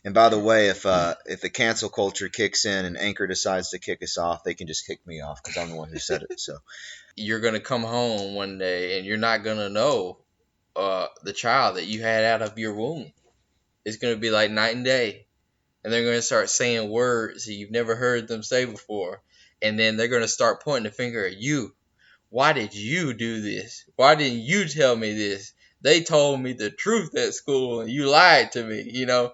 And by the way, if the cancel culture kicks in and Anchor decides to kick us off, they can just kick me off because I'm the one who said it. So You're going to come home one day and you're not going to know the child that you had out of your womb. It's going to be like night and day. And they're going to start saying words that you've never heard them say before. And then they're going to start pointing the finger at you. Why did you do this? Why didn't you tell me this? They told me the truth at school and you lied to me, you know?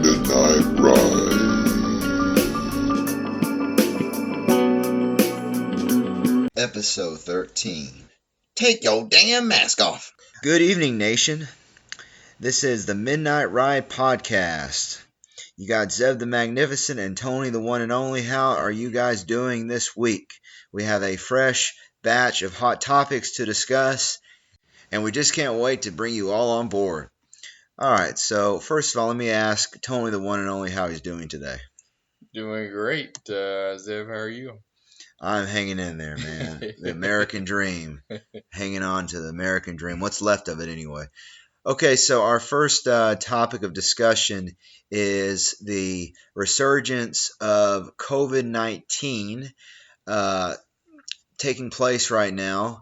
Midnight Ride. episode 13. Take your damn mask off. Good evening, nation. This is the Midnight Ride podcast. You got Zev the Magnificent and Tony the One and Only. How are you guys doing this week? We have a fresh batch of hot topics to discuss, and we just can't wait to bring you all on board. All right, so first of all, let me ask Tony the One and Only how he's doing today. Doing great. Zev, how are you? I'm hanging in there, man. The American dream. Hanging on to the American dream. What's left of it anyway. Okay, so our first topic of discussion is the resurgence of COVID-19 taking place right now,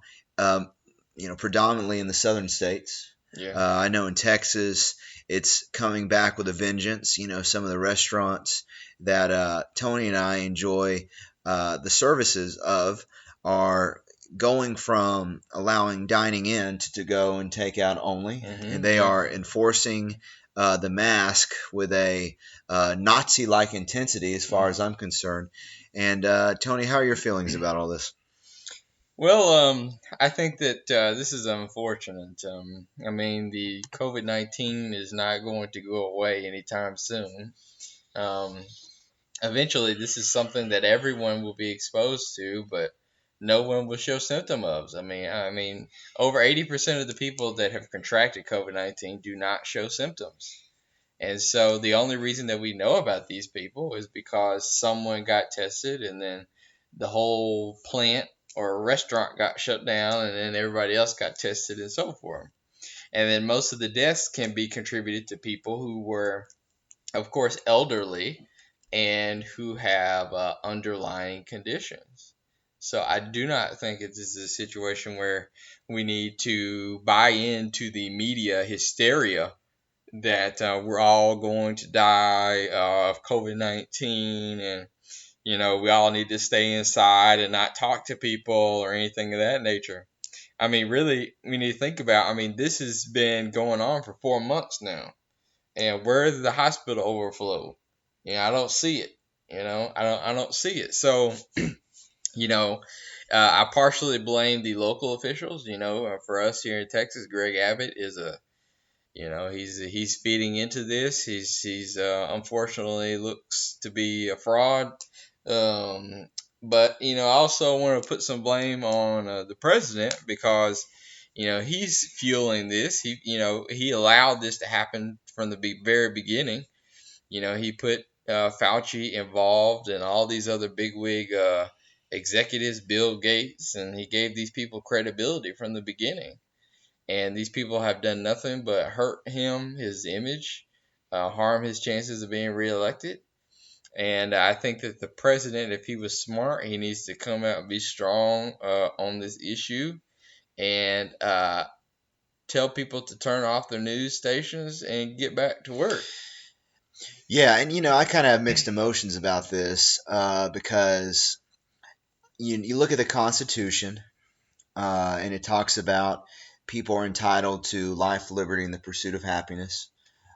predominantly in the southern states. Yeah. I know in Texas it's coming back with a vengeance. Some of the restaurants that Tony and I enjoy the services of are going from allowing dining in to go and take out only, and they are enforcing the mask with a Nazi-like intensity as far as I'm concerned. And Tony, how are your feelings about all this? Well, I think that this is unfortunate. The COVID-19 is not going to go away anytime soon. Eventually, this is something that everyone will be exposed to, but no one will show symptom of. I mean, over 80% of the people that have contracted COVID-19 do not show symptoms. And so the only reason that we know about these people is because someone got tested and then the whole plant or restaurant got shut down and then everybody else got tested and so forth. And then most of the deaths can be contributed to people who were, of course, elderly and who have underlying conditions. So I do not think this is a situation where we need to buy into the media hysteria that we're all going to die of COVID-19 and, we all need to stay inside and not talk to people or anything of that nature. I mean, really, we need to think about, this has been going on for 4 months now. And where's the hospital overflow? I don't see it. I don't see it. So, I partially blame the local officials. For us here in Texas, Greg Abbott is he's feeding into this. He's unfortunately looks to be a fraud. But I also want to put some blame on the president because he's fueling this. He allowed this to happen from the very beginning. He put Fauci involved and all these other bigwig executives, Bill Gates, and he gave these people credibility from the beginning. And these people have done nothing but hurt him, his image, harm his chances of being reelected. And I think that the president, if he was smart, he needs to come out and be strong on this issue and tell people to turn off their news stations and get back to work. Yeah, and I kind of have mixed emotions about this because you look at the Constitution and it talks about people are entitled to life, liberty, and the pursuit of happiness.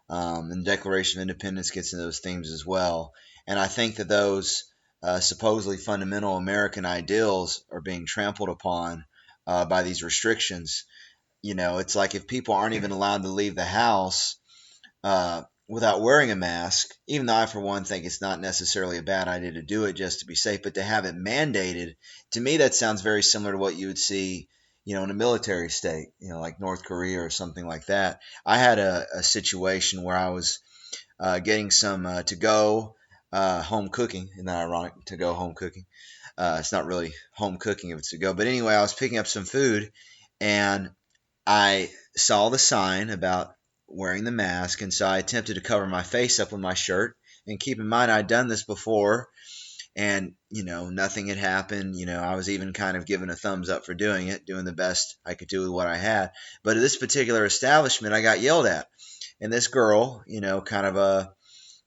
And the Declaration of Independence gets into those themes as well. And I think that those supposedly fundamental American ideals are being trampled upon by these restrictions. It's like if people aren't even allowed to leave the house without wearing a mask, even though I, for one, think it's not necessarily a bad idea to do it just to be safe, but to have it mandated, to me, that sounds very similar to what you would see in a military state, like North Korea or something like that. I had a situation where I was getting some to-go home cooking, isn't that ironic, to-go home cooking, It's not really home cooking if it's to go. But anyway, I was picking up some food, and I saw the sign about wearing the mask, and so I attempted to cover my face up with my shirt. And keep in mind, I'd done this before, and nothing had happened. I was even kind of given a thumbs up for doing it, doing the best I could do with what I had. But at this particular establishment, I got yelled at, and this girl, kind of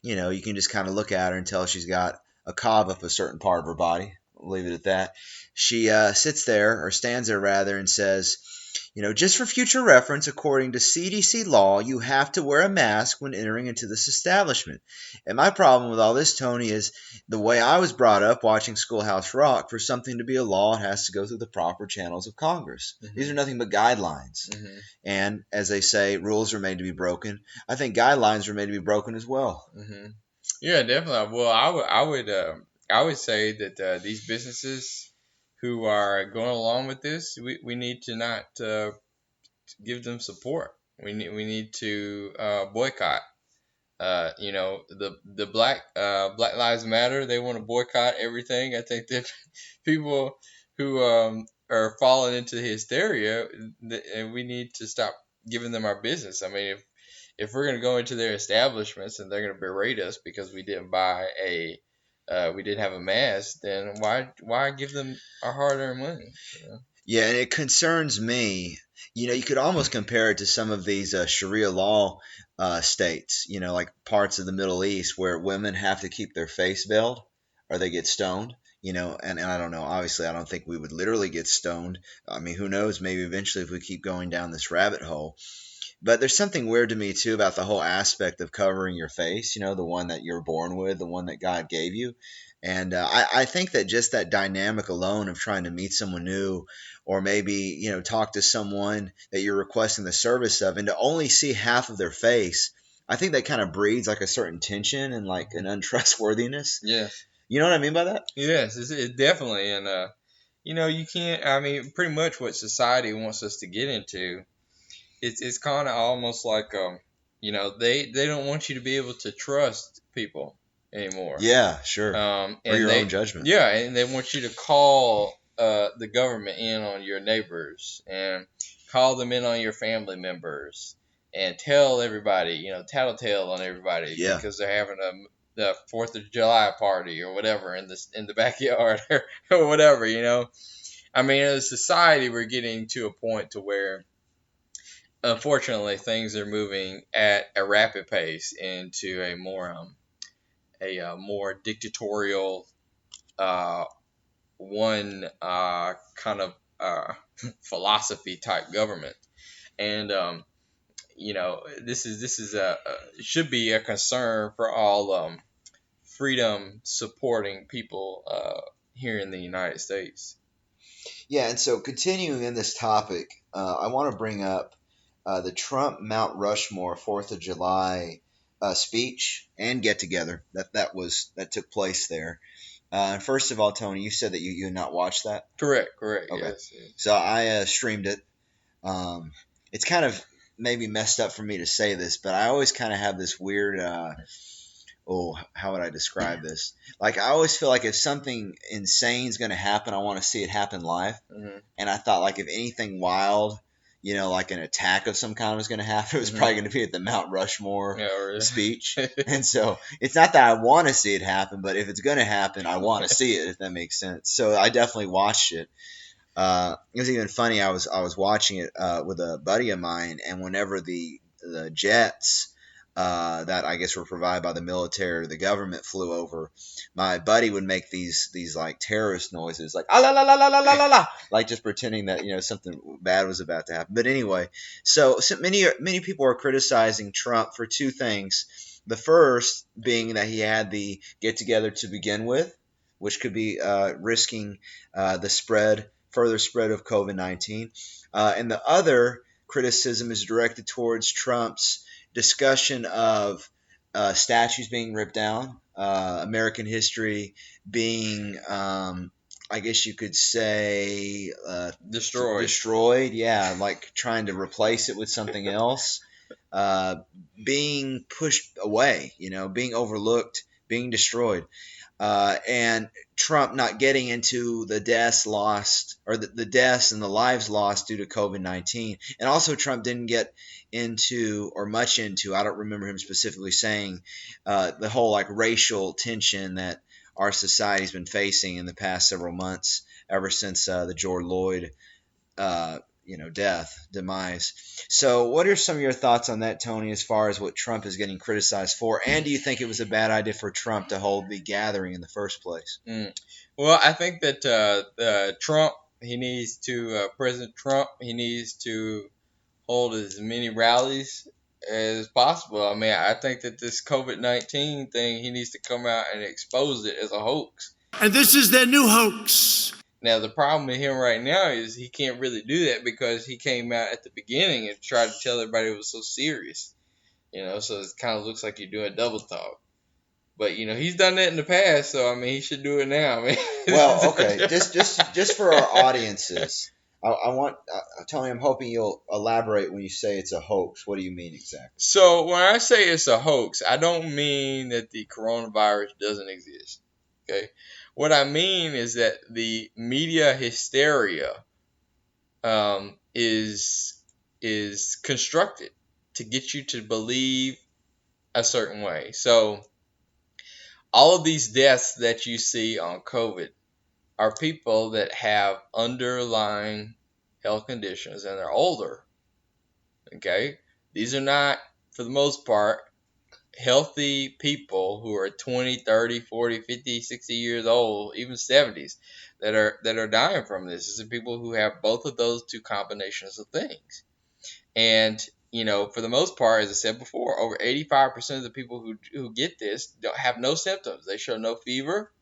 you can just kind of look at her and tell she's got a cob up a certain part of her body. I'll leave it at that. She sits there, or stands there rather, and says, just for future reference, according to CDC law, you have to wear a mask when entering into this establishment. And my problem with all this, Tony, is the way I was brought up watching Schoolhouse Rock. For something to be a law, it has to go through the proper channels of Congress. Mhm. These are nothing but guidelines. Mhm. And as they say, rules are made to be broken. I think guidelines are made to be broken as well. Mhm. Yeah, definitely. Well, I would say that these businesses who are going along with this, we need to not give them support. We need to boycott. The Black Lives Matter. They want to boycott everything. I think that people who are falling into hysteria, and we need to stop giving them our business. I mean, if we're gonna go into their establishments and they're gonna berate us because we didn't have a mask, then why give them our hard-earned money? Yeah, and it concerns me. You could almost compare it to some of these Sharia law states, like parts of the Middle East where women have to keep their face veiled or they get stoned. And I don't know. Obviously, I don't think we would literally get stoned. I mean, who knows? Maybe eventually if we keep going down this rabbit hole. But there's something weird to me, too, about the whole aspect of covering your face, the one that you're born with, the one that God gave you. And I think that just that dynamic alone of trying to meet someone new, or maybe, talk to someone that you're requesting the service of, and to only see half of their face, I think that kind of breeds like a certain tension and like an untrustworthiness. Yes. You know what I mean by that? Yes, it definitely. And you can't. I mean, pretty much what society wants us to get into. It's kind of almost like they don't want you to be able to trust people anymore. Yeah, sure. Or And your they own judgment. yeah, and they want you to call the government in on your neighbors and call them in on your family members and tell everybody, tattletale on everybody Yeah. because they're having the 4th of July party or whatever in the backyard or whatever. I mean, as a society, we're getting to a point to where, unfortunately, things are moving at a rapid pace into a more dictatorial, kind of philosophy type government. And this is should be a concern for all freedom supporting people here in the United States. Yeah, and so continuing in this topic, I want to bring up the Trump Mount Rushmore 4th of July speech and get together that took place there. And first of all, Tony, you said that you had not watched that. Correct. Okay. Yes. So I streamed it. It's kind of maybe messed up for me to say this, but I always kind of have this weird. How would I describe this? Like, I always feel like if something insane is going to happen, I want to see it happen live. Mm-hmm. And I thought, like, if anything wild, like an attack of some kind was going to happen, it was probably going to be at the Mount Rushmore speech. And so it's not that I want to see it happen, but if it's going to happen, I want to see it, if that makes sense. So I definitely watched it. It was even funny. I was watching it with a buddy of mine, and whenever the jets that I guess were provided by the military or the government flew over, my buddy would make these like terrorist noises, like ah la la la la la la la, like just pretending that something bad was about to happen. But anyway, so many people are criticizing Trump for two things. The first being that he had the get together to begin with, which could be risking the further spread of COVID-19, and the other criticism is directed towards Trump's discussion of statues being ripped down, American history being, I guess you could say, destroyed. Yeah, like trying to replace it with something else, being pushed away, being overlooked, being destroyed. and Trump not getting into the deaths lost or the deaths and the lives lost due to COVID-19. And also, Trump didn't get into or much into, I don't remember him specifically saying, the whole like racial tension that our society's been facing in the past several months, ever since the George Floyd demise. So, what are some of your thoughts on that, Tony, as far as what Trump is getting criticized for? And do you think it was a bad idea for Trump to hold the gathering in the first place? Well, I think that Trump, President Trump, he needs to hold as many rallies as possible. I mean, I think that this COVID-19 thing, he needs to come out and expose it as a hoax. And this is their new hoax. Now, the problem with him right now is he can't really do that because he came out at the beginning and tried to tell everybody it was so serious. So it kind of looks like you're doing double talk. But, he's done that in the past, so, I mean, he should do it now. I mean, well, okay, just for our audiences, I want, Tony, I'm hoping you'll elaborate when you say it's a hoax. What do you mean exactly? So when I say it's a hoax, I don't mean that the coronavirus doesn't exist. Okay, what I mean is that the media hysteria is constructed to get you to believe a certain way. So all of these deaths that you see on COVID are people that have underlying health conditions and they're older. Okay? These are not, for the most part, healthy people who are 20, 30, 40, 50, 60 years old, even 70s, that are dying from this. These are people who have both of those two combinations of things. And, for the most part, as I said before, over 85% of the people who get this don't have no symptoms. They show no fever,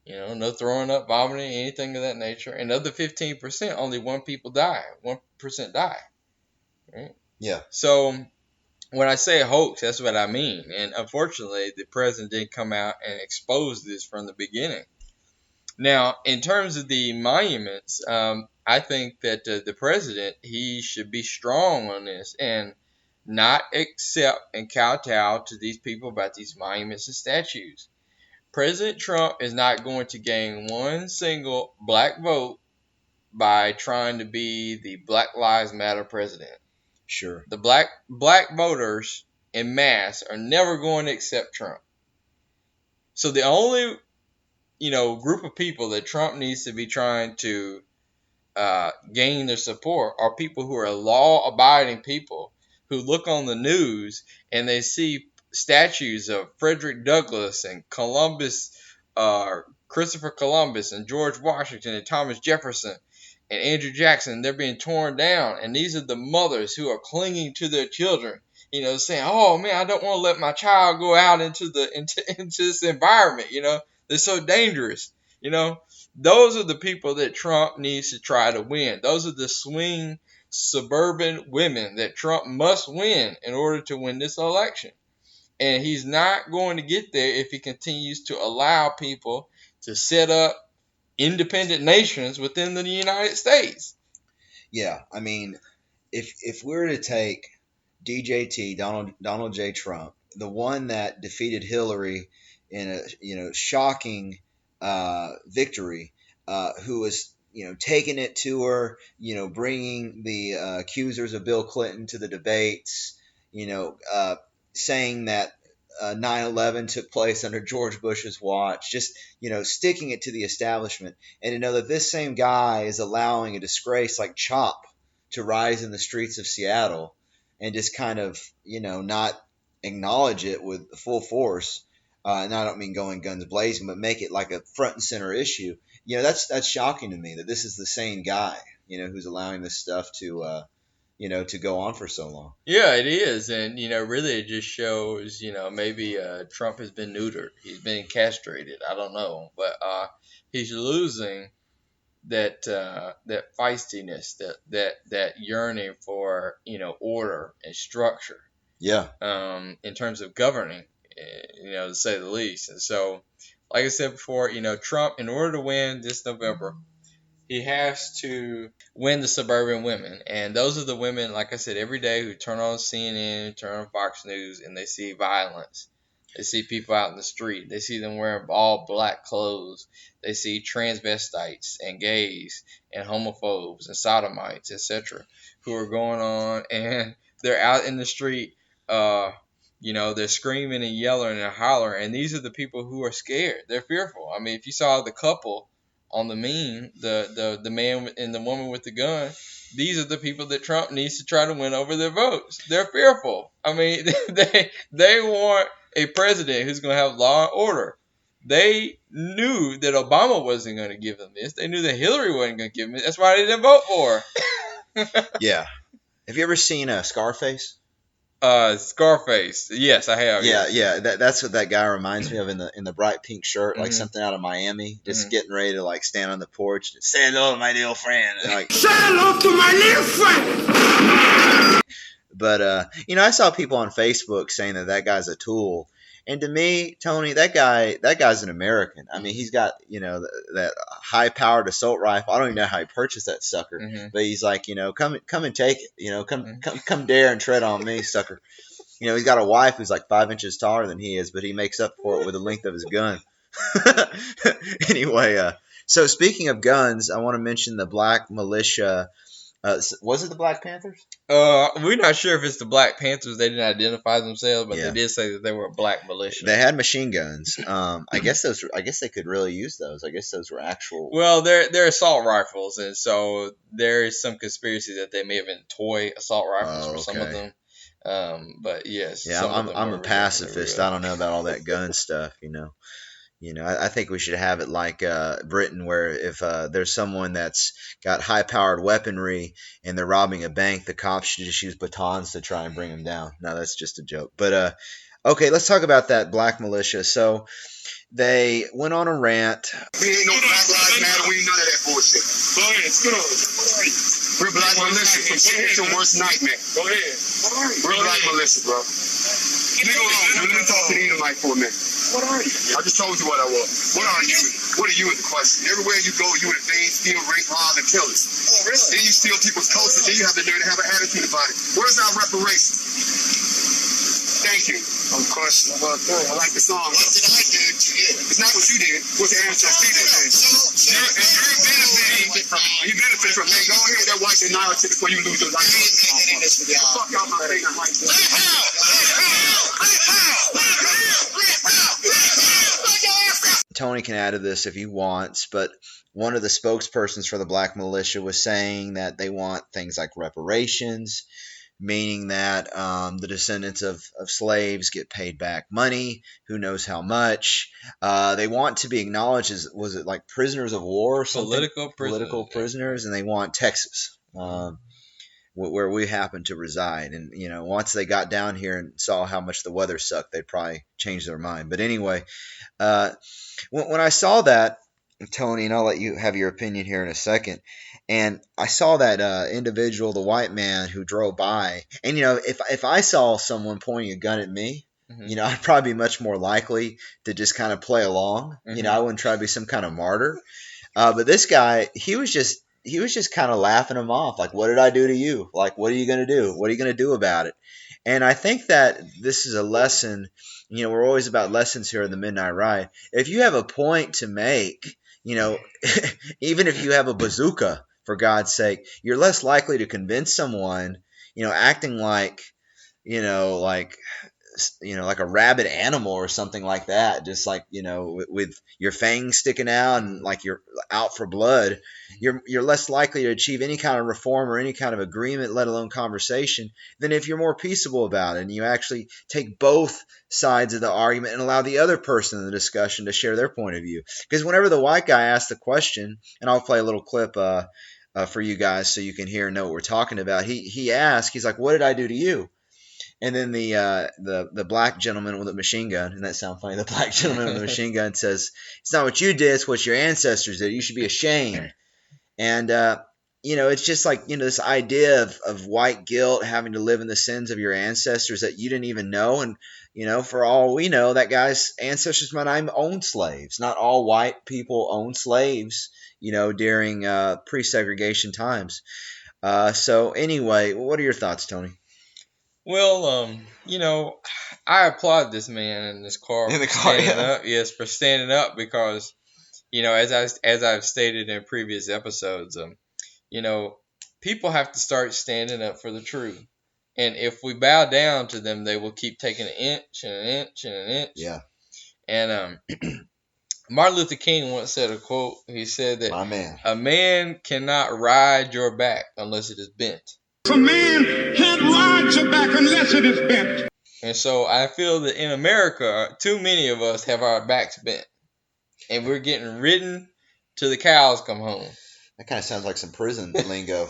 no throwing up, vomiting, anything of that nature. And of the 15%, only 1% die. Right? Yeah. So when I say a hoax, that's what I mean. And unfortunately, the president didn't come out and expose this from the beginning. Now, in terms of the monuments, I think that the president, he should be strong on this and not accept and kowtow to these people about these monuments and statues. President Trump is not going to gain one single black vote by trying to be the Black Lives Matter president. Sure. The black voters en masse are never going to accept Trump. So the only group of people that Trump needs to be trying to gain their support are people who are law-abiding people who look on the news and they see statues of Frederick Douglass and Christopher Columbus and George Washington and Thomas Jefferson and Andrew Jackson. They're being torn down, and these are the mothers who are clinging to their children, saying, "Oh man, I don't want to let my child go out into this environment. They're so dangerous." Those are the people that Trump needs to try to win. Those are the swing suburban women that Trump must win in order to win this election. And he's not going to get there if he continues to allow people to set up independent nations within the United States. Yeah, I mean, if we were to take DJT, Donald J. Trump, the one that defeated Hillary in a shocking victory, who was taking it to her, bringing the accusers of Bill Clinton to the debates, saying that 9/11 took place under George Bush's watch, just sticking it to the establishment, and to know that this same guy is allowing a disgrace like CHOP to rise in the streets of Seattle and just kind of not acknowledge it with full force. And I don't mean going guns blazing, but make it like a front and center issue. That's shocking to me that this is the same guy, who's allowing this stuff to to go on for so long. Yeah, it is. And, really it just shows, maybe Trump has been neutered. He's been castrated. I don't know. But he's losing that feistiness, that yearning for, order and structure. Yeah. In terms of governing, to say the least. And so, like I said before, Trump, in order to win this November, he has to win the suburban women. And those are the women, like I said, every day who turn on CNN, turn on Fox News, and they see violence. They see people out in the street. They see them wearing all black clothes. They see transvestites and gays and homophobes and sodomites, etc., who are going on, and they're out in the street. They're screaming and yelling and hollering, and these are the people who are scared. They're fearful. I mean, if you saw the couple on the meme, the man and the woman with the gun, these are the people that Trump needs to try to win over their votes. They're fearful. I mean, they want a president who's going to have law and order. They knew that Obama wasn't going to give them this. They knew that Hillary wasn't going to give them it. That's why they didn't vote for her. Yeah. Have you ever seen Scarface? Scarface. Yes, I have. Yeah, yes. yeah. That's what that guy reminds me of in the bright pink shirt, like Mhm. something out of Miami, just Mhm. getting ready to like stand on the porch and say hello to my little friend. And, like, Say hello to my little friend. but I saw people on Facebook saying that guy's a tool. And to me, Tony, that guy's an American. I mean, he's got, that high-powered assault rifle. I don't even know how he purchased that sucker, Mhm. but he's like, come and take it. Come dare and tread on me, sucker. He's got a wife who's like 5 inches taller than he is, but he makes up for it with the length of his gun. Anyway, so speaking of guns, I want to mention the Black Militia. Was it the Black Panthers? We're not sure if it's the Black Panthers. They didn't identify themselves, but Yeah. they did say that they were a black militia. They had machine guns. I guess they could really use those. I guess those were actual. Well, they're assault rifles, and so there is some conspiracy that they may have been toy assault rifles for some of okay. them. But yes, Yeah, some of them I'm were a originally pacifist. real. I don't know about all that gun stuff. I think we should have it like Britain, where if there's someone that's got high-powered weaponry and they're robbing a bank, the cops should just use batons to try and bring them down. No, that's just a joke. But okay, let's talk about that Black Militia. So they went on a rant. We ain't no Black Lives Matter. We ain't none of that bullshit. Go ahead, scoot on. We're Black Militia. It's your worst nightmare. Go ahead. We're Black Militia, bro. Leave me alone. Let me talk to the Edomite for a minute. What are you? I just told you what I was. What are you? What are you is the question. Everywhere you go, you invade, steal, rape, rob, and kill us. Oh, really? Then you steal people's culture. Then you have the nerve to have an attitude about it. Where's our reparations? Thank you. Of course. I like the song. What did I do to you? It's not what you did. What's the answer? You benefit from it. Go ahead, that white annihilated before you lose your life. Fuck out my face. Tony can add to this if he wants, but one of the spokespersons for the Black Militia was saying that they want things like reparations, meaning that the descendants of slaves get paid back money, who knows how much. They want to be acknowledged as, was it like prisoners of war or something? Political prisoners, and they want Texas, where we happen to reside. And, once they got down here and saw how much the weather sucked, they'd probably change their mind. But anyway, when I saw that, Tony, and I'll let you have your opinion here in a second, and I saw that individual, the white man who drove by, and if I saw someone pointing a gun at me, Mhm. I'd probably be much more likely to just kind of play along. Mhm. I wouldn't try to be some kind of martyr. But this guy, he was just kind of laughing him off, like, "What did I do to you? Like, what are you going to do? What are you going to do about it?" And I think that this is a lesson. We're always about lessons here in the Midnight Ride. If you have a point to make, even if you have a bazooka, for God's sake, you're less likely to convince someone, acting like, like a rabid animal or something like that, just like, with your fangs sticking out and like you're out for blood. You're less likely to achieve any kind of reform or any kind of agreement, let alone conversation, than if you're more peaceable about it and you actually take both sides of the argument and allow the other person in the discussion to share their point of view. Because whenever the white guy asked the question, and I'll play a little clip for you guys so you can hear and know what we're talking about. He asked, he's like, "What did I do to you?" And then the black gentleman with a machine gun, and that sounds funny, the black gentleman with a machine gun says, "It's not what you did, it's what your ancestors did. You should be ashamed." And it's just like, this idea of white guilt, having to live in the sins of your ancestors that you didn't even know. And for all we know, that guy's ancestors might not even own slaves. Not all white people own slaves, during pre-segregation times. So anyway, what are your thoughts, Tony? Well, I applaud this man in this car In the for car, standing yeah. up. Yes, for standing up because as I've stated in previous episodes, you know, people have to start standing up for the truth. And if we bow down to them, they will keep taking an inch and an inch and an inch. Yeah, And Martin Luther King once said a quote. He said that my man. a man cannot ride your back unless it is bent. A man can't ride your back unless it is bent. And so I feel that in America, too many of us have our backs bent. And we're getting ridden till the cows come home. That kind of sounds like some prison lingo.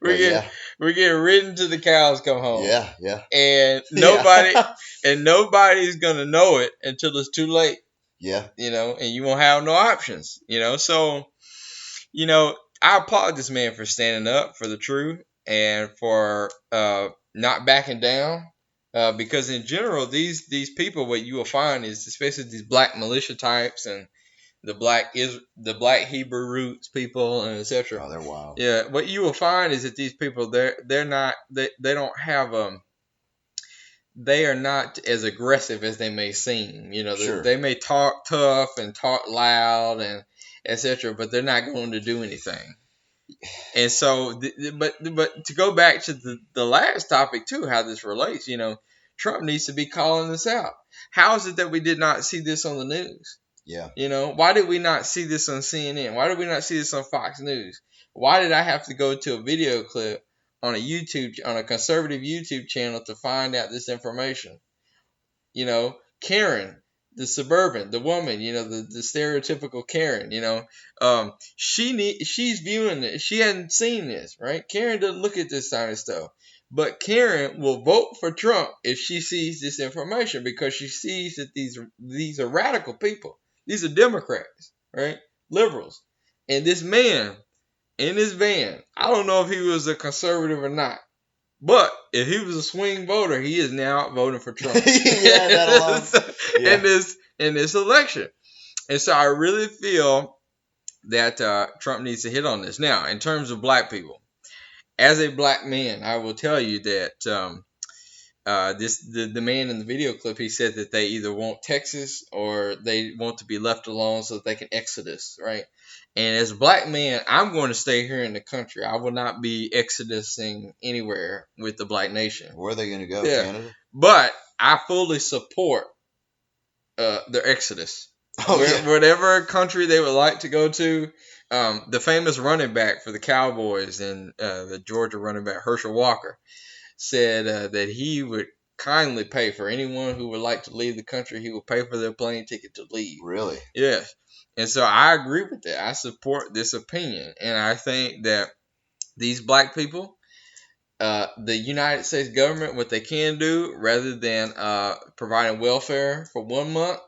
we're getting ridden till the cows come home. Yeah, yeah. And Yeah. nobody's gonna know it until it's too late. Yeah. And you won't have no options. So I applaud this man for standing up for the truth and for not backing down. Because in general, these people, what you will find is, especially these black militia types and the black Hebrew roots people and etc. Oh, they're wild. Yeah, what you will find is that these people they are not as aggressive as they may seem. Sure. They may talk tough and talk loud and etc. But they're not going to do anything. And so, but to go back to the last topic too, how this relates, Trump needs to be calling this out. How is it that we did not see this on the news? Yeah. Why did we not see this on CNN? Why did we not see this on Fox News? Why did I have to go to a video clip on a conservative YouTube channel to find out this information? Karen, the suburban, the woman, the stereotypical Karen, she's viewing it. She hadn't seen this, right? Karen doesn't look at this kind of stuff. But Karen will vote for Trump if she sees this information, because she sees that these are radical people. These are Democrats, right? Liberals. And this man in his van, I don't know if he was a conservative or not, but if he was a swing voter, he is now voting for Trump. Yeah, that alone. Yeah. In this election. And so I really feel that Trump needs to hit on this. Now, in terms of black people, as a black man, I will tell you that the man in the video clip, he said that they either want Texas or they want to be left alone so that they can exodus, right? And as a black man, I'm going to stay here in the country. I will not be exodusing anywhere with the black nation. Where are they going to go? Yeah. Canada? But I fully support their exodus. Whatever country they would like to go to. The famous running back for the Cowboys and the Georgia running back, Herschel Walker, said that he would kindly pay for anyone who would like to leave the country. He would pay for their plane ticket to leave. Really? Yes. And so I agree with that. I support this opinion. And I think that these black people, the United States government, what they can do, rather than providing welfare for 1 month,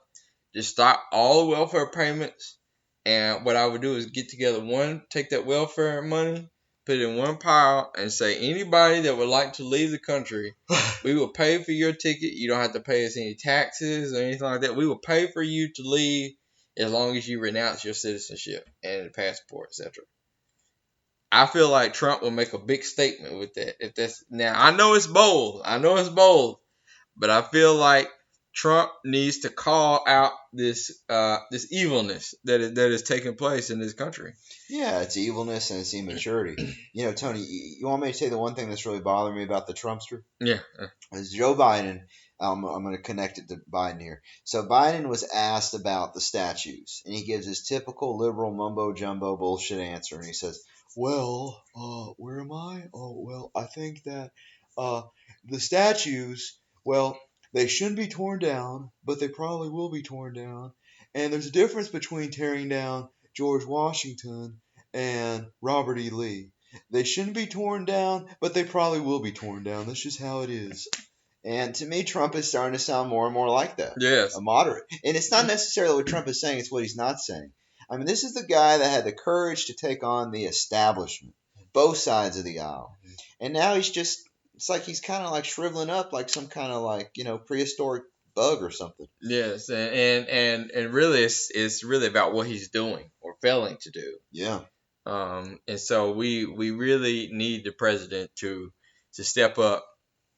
just stop all the welfare payments. And what I would do is get together take that welfare money, put it in one pile, and say, anybody that would like to leave the country, we will pay for your ticket. You don't have to pay us any taxes or anything like that. We will pay for you to leave as long as you renounce your citizenship and passport, etc. I feel like Trump will make a big statement with that. Now, I know it's bold, but I feel like Trump needs to call out this evilness that is taking place in this country. Yeah, it's evilness and it's immaturity. Tony, you want me to say the one thing that's really bothering me about the Trumpster? Yeah. Is Joe Biden. I'm going to connect it to Biden here. So Biden was asked about the statues, and he gives his typical liberal mumbo-jumbo bullshit answer, and he says, well, where am I? Oh, well, I think that the statues, well, they shouldn't be torn down, but they probably will be torn down. And there's a difference between tearing down George Washington and Robert E. Lee. They shouldn't be torn down, but they probably will be torn down. That's just how it is. And to me, Trump is starting to sound more and more like that. Yes. A moderate. And it's not necessarily what Trump is saying, it's what he's not saying. I mean, this is the guy that had the courage to take on the establishment, both sides of the aisle. And now it's like he's kind of like shriveling up like some kind of like, prehistoric bug or something. Yes, and really it's really about what he's doing or failing to do. Yeah. And so we really need the president to step up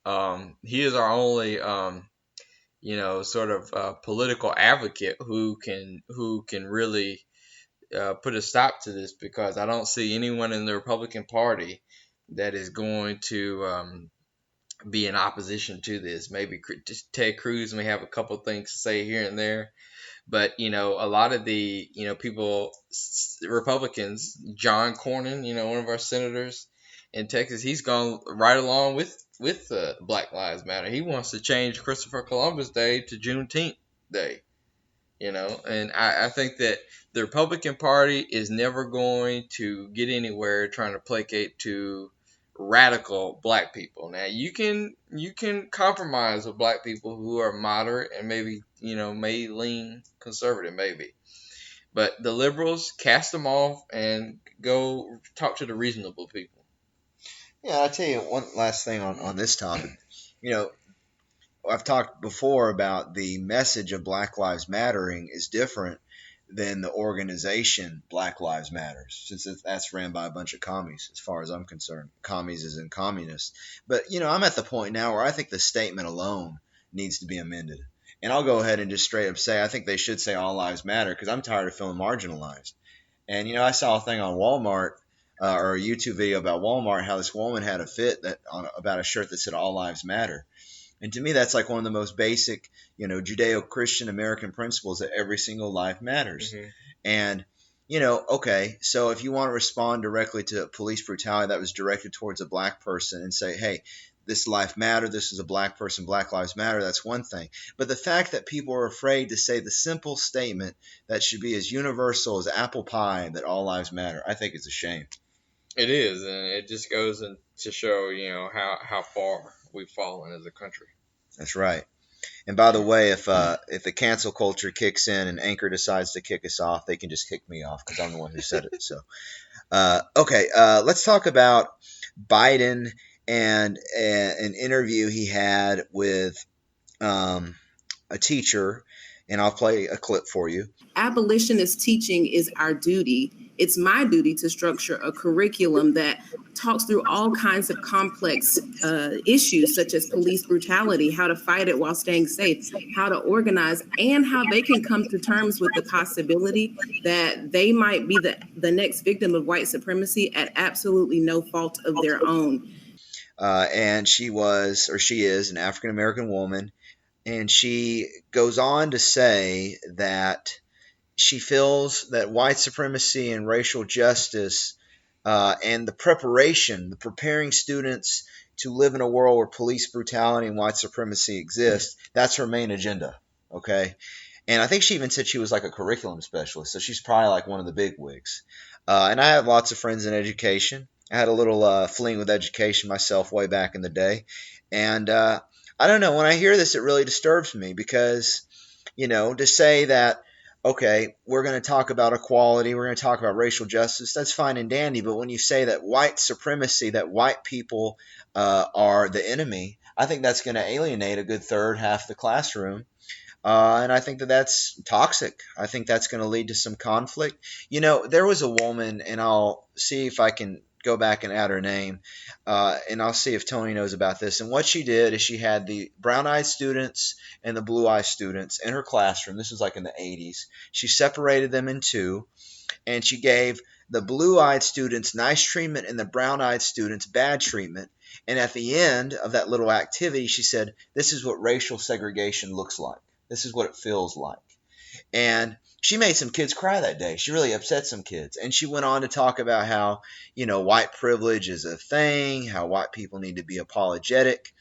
He is our only sort of political advocate who can really put a stop to this, because I don't see anyone in the Republican Party that is going to be in opposition to this. Maybe just Ted Cruz may have a couple things to say here and there, but a lot of the people, Republicans, John Cornyn, one of our senators in Texas, he's gone right along with Black Lives Matter. He wants to change Christopher Columbus Day to Juneteenth Day. And I think that the Republican Party is never going to get anywhere trying to placate to radical black people. Now you can compromise with black people who are moderate and maybe may lean conservative, maybe, but the liberals, cast them off and go talk to the reasonable people. Yeah, I'll tell you one last thing on this topic. I've talked before about the message of Black Lives Mattering is different than the organization Black Lives Matters, since that's ran by a bunch of commies, as far as I'm concerned. Commies as in communists. But, I'm at the point now where I think the statement alone needs to be amended. And I'll go ahead and just straight up say I think they should say all lives matter, because I'm tired of feeling marginalized. And, I saw a thing on Walmart, or a YouTube video about Walmart, how this woman had a fit about a shirt that said all lives matter. And to me, that's like one of the most basic, Judeo-Christian American principles, that every single life matters. Mm-hmm. And, okay, so if you want to respond directly to police brutality that was directed towards a black person and say, hey, this life matter, this is a black person, Black Lives Matter, that's one thing. But the fact that people are afraid to say the simple statement that should be as universal as apple pie, that all lives matter, I think is a shame. It is, and it just goes to show, how far we've fallen as a country. That's right. And by the way, if the cancel culture kicks in and Anchor decides to kick us off, they can just kick me off, because I'm the one who said it. So, okay, let's talk about Biden and an interview he had with a teacher, and I'll play a clip for you. Abolitionist teaching is our duty. It's my duty to structure a curriculum that talks through all kinds of complex issues, such as police brutality, how to fight it while staying safe, how to organize, and how they can come to terms with the possibility that they might be the next victim of white supremacy at absolutely no fault of their own. And she is an African-American woman, and she goes on to say that she feels that white supremacy and racial justice and the preparing students to live in a world where police brutality and white supremacy exist, that's her main agenda, okay? And I think she even said she was like a curriculum specialist, so she's probably like one of the big wigs. And I have lots of friends in education. I had a little fling with education myself way back in the day. And I don't know, when I hear this, it really disturbs me, because, to say that, okay, we're going to talk about equality, we're going to talk about racial justice, that's fine and dandy. But when you say that white supremacy, that white people are the enemy, I think that's going to alienate a good third half of the classroom. And I think that's toxic. I think that's going to lead to some conflict. There was a woman, and I'll see if I can go back and add her name, and I'll see if Tony knows about this. And what she did is she had the brown-eyed students and the blue-eyed students in her classroom. This was like in the 80s. She separated them in two, and she gave the blue-eyed students nice treatment and the brown-eyed students bad treatment. And at the end of that little activity, she said, this is what racial segregation looks like. This is what it feels like. And she made some kids cry that day. She really upset some kids. And she went on to talk about how, white privilege is a thing, how white people need to be apologetic.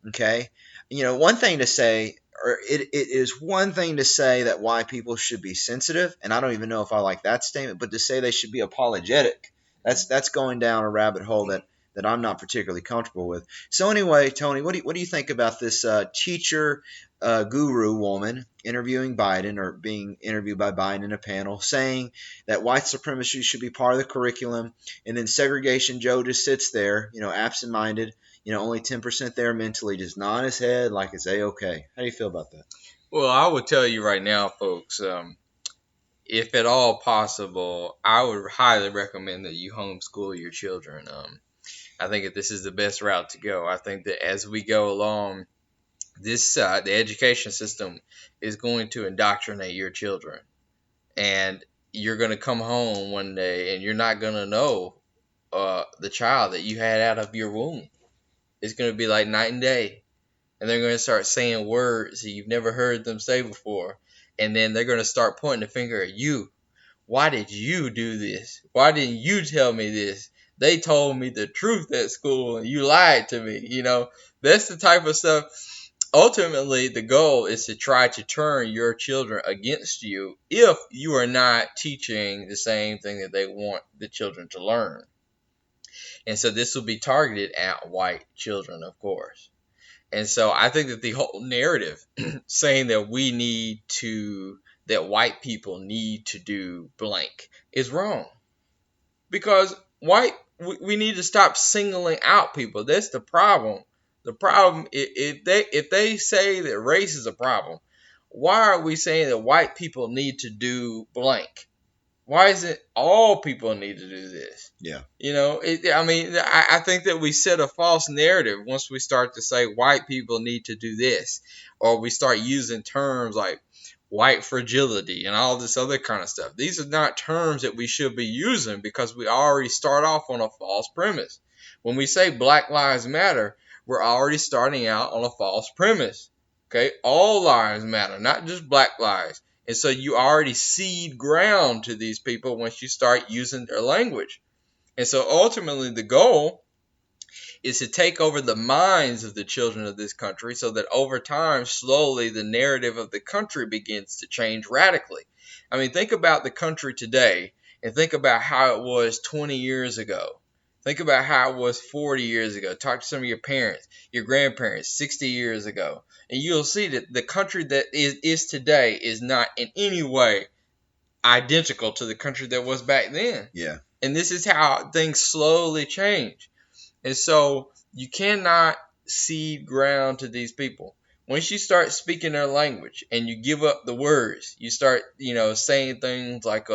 Okay. One thing to say, or it is one thing to say that white people should be sensitive. And I don't even know if I like that statement, but to say they should be apologetic, that's going down a rabbit hole that I'm not particularly comfortable with. So anyway, Tony, what do you think about this teacher guru woman interviewing Biden, or being interviewed by Biden in a panel, saying that white supremacy should be part of the curriculum, and then segregation Joe just sits there, absent-minded, only 10% there mentally, just nod his head like it's A-okay. How do you feel about that? Well, I would tell you right now, folks, if at all possible, I would highly recommend that you homeschool your children. I think that this is the best route to go. I think that as we go along, the education system is going to indoctrinate your children, and you're going to come home one day and you're not going to know the child that you had out of your womb. It's going to be like night and day. And they're going to start saying words that you've never heard them say before. And then they're going to start pointing the finger at you. Why did you do this? Why didn't you tell me this? They told me the truth at school and you lied to me. That's the type of stuff. Ultimately, the goal is to try to turn your children against you if you are not teaching the same thing that they want the children to learn. And so this will be targeted at white children, of course. And so I think that the whole narrative saying that that white people need to do blank is wrong. Because we need to stop singling out people. That's the problem. The problem, if they say that race is a problem, why are we saying that white people need to do blank? Why is it all people need to do this? Yeah. I think that we set a false narrative once we start to say white people need to do this, or we start using terms like white fragility and all this other kind of stuff. These are not terms that we should be using because we already start off on a false premise. When we say Black Lives Matter, we're already starting out on a false premise. Okay? All lives matter, not just black lives. And so you already cede ground to these people once you start using their language. And so ultimately the goal is to take over the minds of the children of this country so that over time, slowly, the narrative of the country begins to change radically. I mean, think about the country today and think about how it was 20 years ago. Think about how it was 40 years ago. Talk to some of your parents, your grandparents, 60 years ago. And you'll see that the country that is today is not in any way identical to the country that was back then. Yeah. And this is how things slowly change. And so you cannot cede ground to these people. Once you start speaking their language and you give up the words, you start, saying things like,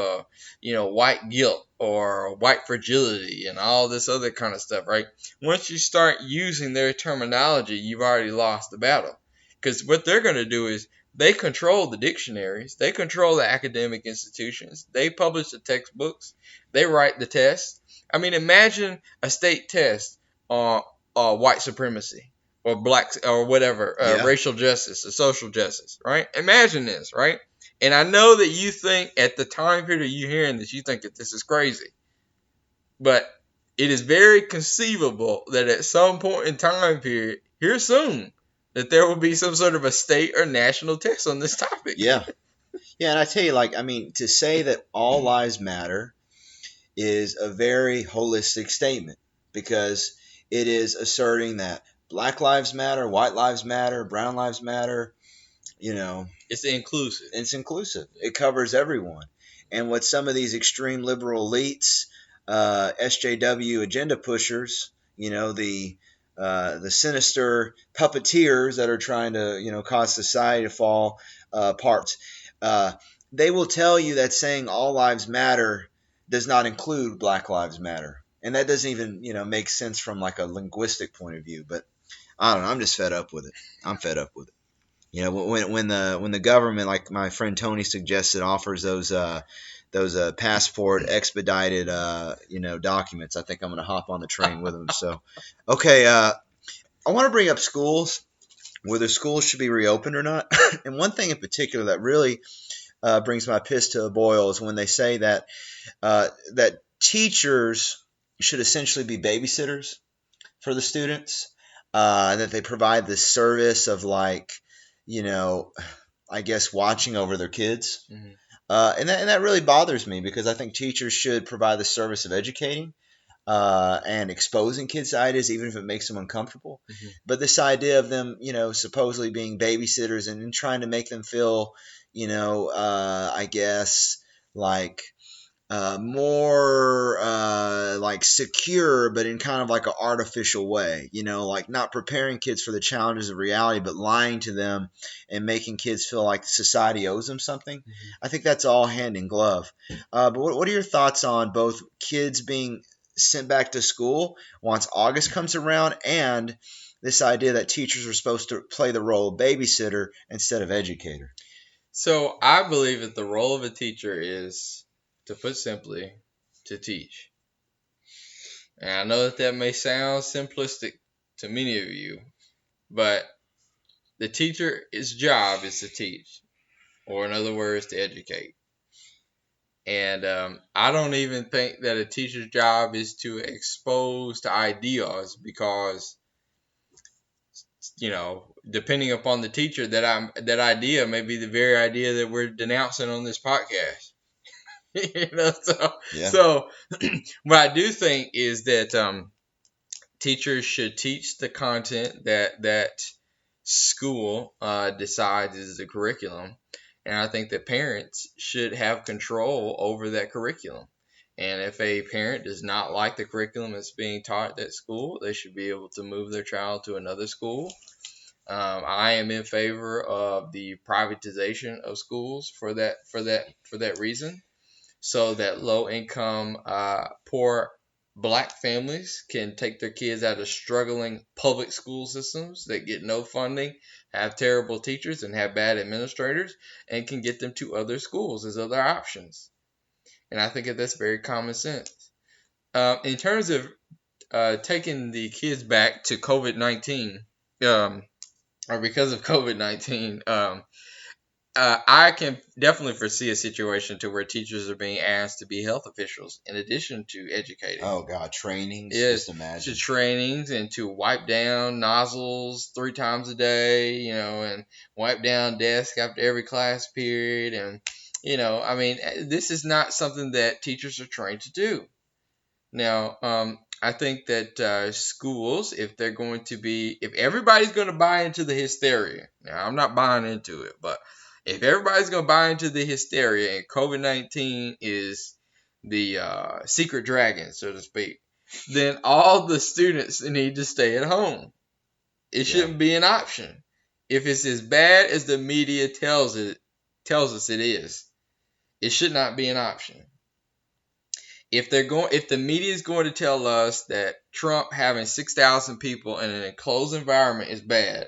white guilt or white fragility and all this other kind of stuff, right? Once you start using their terminology, you've already lost the battle. Because what they're going to do is they control the dictionaries. They control the academic institutions. They publish the textbooks. They write the tests. I mean, imagine a state test on white supremacy or black or whatever, racial justice or social justice, right? Imagine this, right? And I know that you think at the time period you're hearing this, you think that this is crazy. But it is very conceivable that at some point in time period, here soon, that there will be some sort of a state or national test on this topic. Yeah. Yeah, and I tell you, to say that all lives matter is a very holistic statement because it is asserting that Black lives matter, white lives matter, brown lives matter. It's inclusive. It's inclusive. It covers everyone. And what some of these extreme liberal elites, SJW agenda pushers, the sinister puppeteers that are trying to, cause society to fall apart, they will tell you that saying all lives matter does not include Black Lives Matter. And that doesn't even, make sense from like a linguistic point of view. But I don't know. I'm just fed up with it. I'm fed up with it. When the government, like my friend Tony suggested, offers those passport expedited, documents, I think I'm going to hop on the train with them. So, okay. I want to bring up schools, whether schools should be reopened or not. And one thing in particular that really brings my piss to a boil is when they say that teachers should essentially be babysitters for the students, that they provide this service of I guess watching over their kids. Mm-hmm. And that really bothers me because I think teachers should provide the service of educating and exposing kids to ideas, even if it makes them uncomfortable. Mm-hmm. But this idea of them, supposedly being babysitters and trying to make them feel, I guess more secure, but in kind of like an artificial way, not preparing kids for the challenges of reality, but lying to them and making kids feel like society owes them something. Mm-hmm. I think that's all hand in glove. But what are your thoughts on both kids being sent back to school once August comes around, and this idea that teachers are supposed to play the role of babysitter instead of educator. So I believe that the role of a teacher is, to put simply, to teach. And I know that may sound simplistic to many of you, but the teacher's job is to teach, or in other words, to educate. And I don't even think that a teacher's job is to expose to ideas, because, depending upon the teacher, that idea may be the very idea that we're denouncing on this podcast. Yeah. So what I do think is that teachers should teach the content that school decides is the curriculum, and I think that parents should have control over that curriculum. And if a parent does not like the curriculum that's being taught at school, they should be able to move their child to another school. I am in favor of the privatization of schools for that reason, so that low income, poor Black families can take their kids out of struggling public school systems that get no funding, have terrible teachers, and have bad administrators, and can get them to other schools as other options. And I think that that's very common sense. In terms of taking the kids back to COVID-19, or because of COVID-19, I can definitely foresee a situation to where teachers are being asked to be health officials in addition to educating. Oh God, trainings. Yes, just imagine. to trainings, and to wipe down nozzles 3 times a day, and wipe down desks after every class period. And, this is not something that teachers are trained to do. Now, I think that schools, if everybody's going to buy into the hysteria, now I'm not buying into it, but if everybody's going to buy into the hysteria and COVID-19 is the secret dragon, so to speak, then all the students need to stay at home. It shouldn't be an option. If it's as bad as the media tells us it is, it should not be an option. If the media is going to tell us that Trump having 6,000 people in an enclosed environment is bad,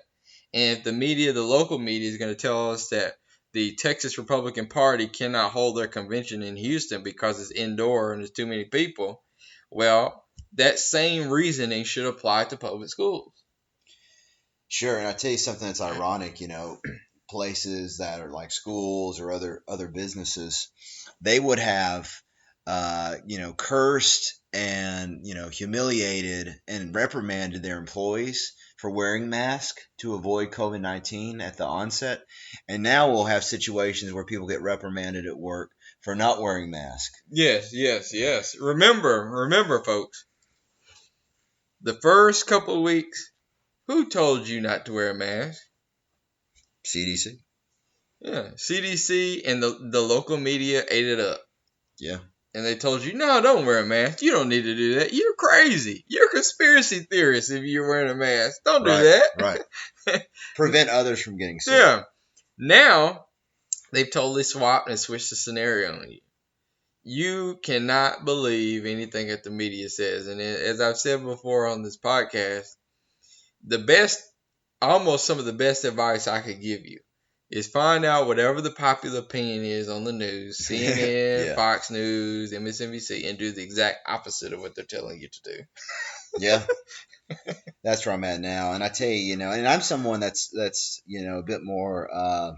and if the local media is going to tell us that the Texas Republican Party cannot hold their convention in Houston because it's indoor and there's too many people, well, that same reasoning should apply to public schools. Sure, and I tell you something that's ironic. Places that are like schools or other businesses, they would have cursed and humiliated and reprimanded their employees for wearing masks to avoid COVID-19 at the onset. And now we'll have situations where people get reprimanded at work for not wearing masks. Yes. Remember, folks, the first couple of weeks, who told you not to wear a mask? CDC. Yeah, CDC and the local media ate it up. Yeah. And they told you, no, don't wear a mask. You don't need to do that. You're crazy. You're a conspiracy theorist if you're wearing a mask. Don't do that. Right. Prevent others from getting sick. Yeah. Now, they've totally swapped and switched the scenario on you. You cannot believe anything that the media says. And as I've said before on this podcast, some of the best advice I could give you is find out whatever the popular opinion is on the news, CNN, Yeah. Fox News, MSNBC, and do the exact opposite of what they're telling you to do. Yeah. That's where I'm at now. And I tell you, and I'm someone that's a bit more